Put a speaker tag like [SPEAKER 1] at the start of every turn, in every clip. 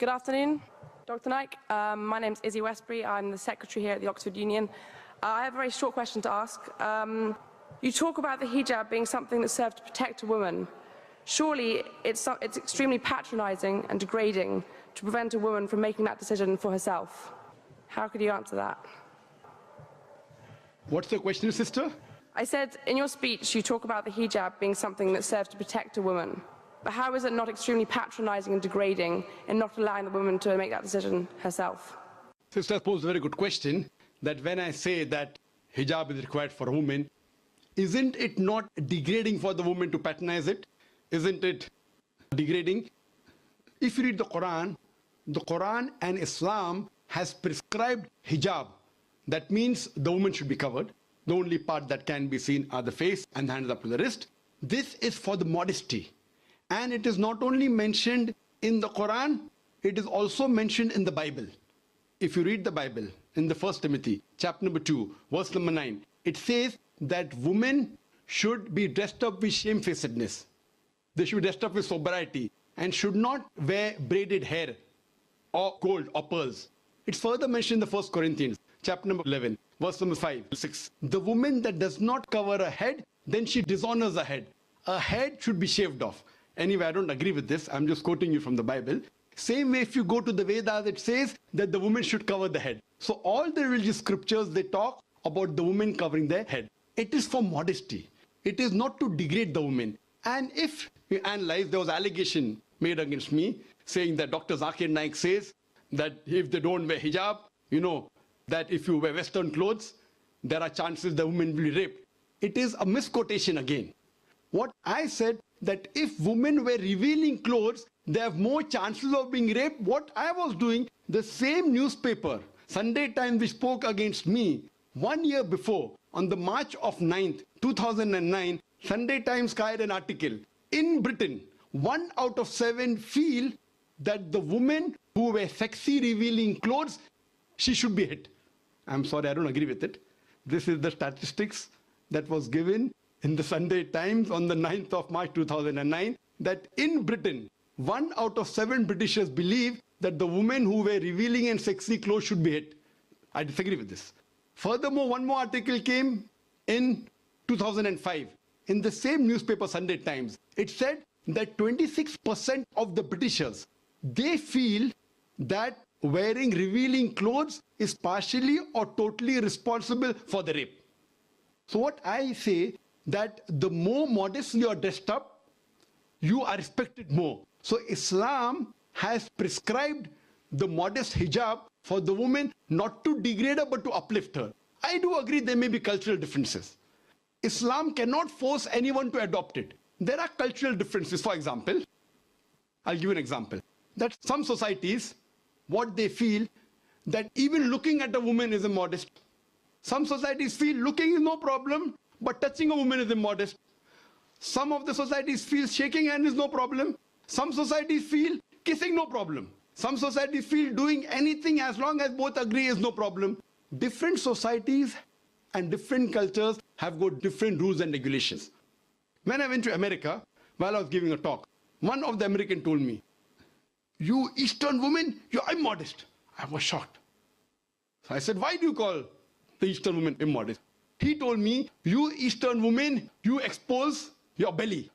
[SPEAKER 1] Good afternoon, Dr. Naik. My name's Izzy Westbury. I'm the secretary here at the Oxford Union. I have a very short question to ask. You talk about the hijab being something that serves to protect a woman. Surely it's extremely patronising and degrading to prevent a woman from making that decision for herself. How could you answer that?
[SPEAKER 2] What's the question, sister?
[SPEAKER 1] I said, in your speech, you talk about the hijab being something that serves to protect a woman. But how is it not extremely patronising and degrading in not allowing the woman to make that decision herself?
[SPEAKER 2] Sister posed a very good question, that when I say that hijab is required for a woman, isn't it not degrading for the woman to patronize it? Isn't it degrading? If you read the Quran and Islam has prescribed hijab. That means the woman should be covered. The only part that can be seen are the face and the hands up to the wrist. This is for the modesty. And it is not only mentioned in the Quran, it is also mentioned in the Bible. If you read the Bible in the 1 Timothy, chapter number 2, verse number 9, it says that women should be dressed up with shamefacedness. They should be dressed up with sobriety and should not wear braided hair or gold or pearls. It's further mentioned in the 1 Corinthians, chapter number 11, verse number 5, 6. The woman that does not cover her head, then she dishonors her head. Her head should be shaved off. Anyway, I don't agree with this. I'm just quoting you from the Bible. Same way, if you go to the Vedas, it says that the woman should cover the head. So all the religious scriptures, they talk about the woman covering their head. It is for modesty. It is not to degrade the woman. And if you analyze, there was allegation made against me saying that Dr. ذاكر Naik says that if they don't wear hijab, you know, that if you wear Western clothes, there are chances the woman will be raped. It is a misquotation again. What I said, that if women wear revealing clothes, they have more chances of being raped. What I was doing, the same newspaper, Sunday Times, which spoke against me 1 year before, on the March of 9th, 2009, Sunday Times carried an article. In Britain, 1 out of 7 feel that the women who wear sexy revealing clothes, she should be hit. I'm sorry, I don't agree with it. This is the statistics that was given in the Sunday Times on the 9th of March 2009, that in Britain, 1 out of 7 Britishers believe that the women who wear revealing and sexy clothes should be hit. I disagree with this. Furthermore, one more article came in 2005 in the same newspaper, Sunday Times. It said that 26% of the Britishers, they feel that wearing revealing clothes is partially or totally responsible for the rape. So what I say, that the more modestly you are dressed up, you are respected more. So Islam has prescribed the modest hijab for the woman, not to degrade her but to uplift her. I do agree there may be cultural differences. Islam cannot force anyone to adopt it. There are cultural differences. For example, I'll give you an example. That some societies, what they feel, that even looking at a woman is immodest. Some societies feel looking is no problem, but touching a woman is immodest. Some of the societies feel shaking hand is no problem. Some societies feel kissing no problem. Some societies feel doing anything as long as both agree is no problem. Different societies and different cultures have got different rules and regulations. When I went to America, while I was giving a talk, one of the Americans told me, "You Eastern women, you're immodest." I was shocked. So I said, "Why do you call the Eastern women immodest?" He told me, "You Eastern women, you expose your belly."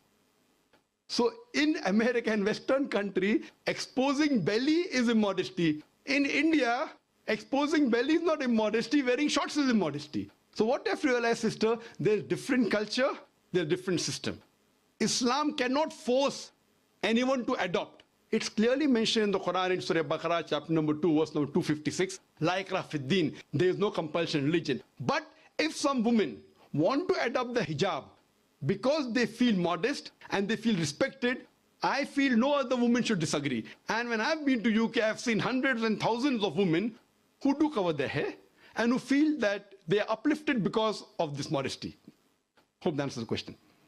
[SPEAKER 2] So in America and Western country, exposing belly is immodesty. In India, exposing belly is not immodesty, wearing shorts is immodesty. So what I've realized, sister, there's different culture, there's different system. Islam cannot force anyone to adopt. It's clearly mentioned in the Quran in Surah Baqarah, chapter number 2, verse number 256, La ikraha fid din, there is no compulsion in religion. But if some women want to adopt the hijab because they feel modest and they feel respected, I feel no other woman should disagree. And when I've been to UK, I've seen hundreds and thousands of women who do cover their hair and who feel that they are uplifted because of this modesty. Hope that answers the question.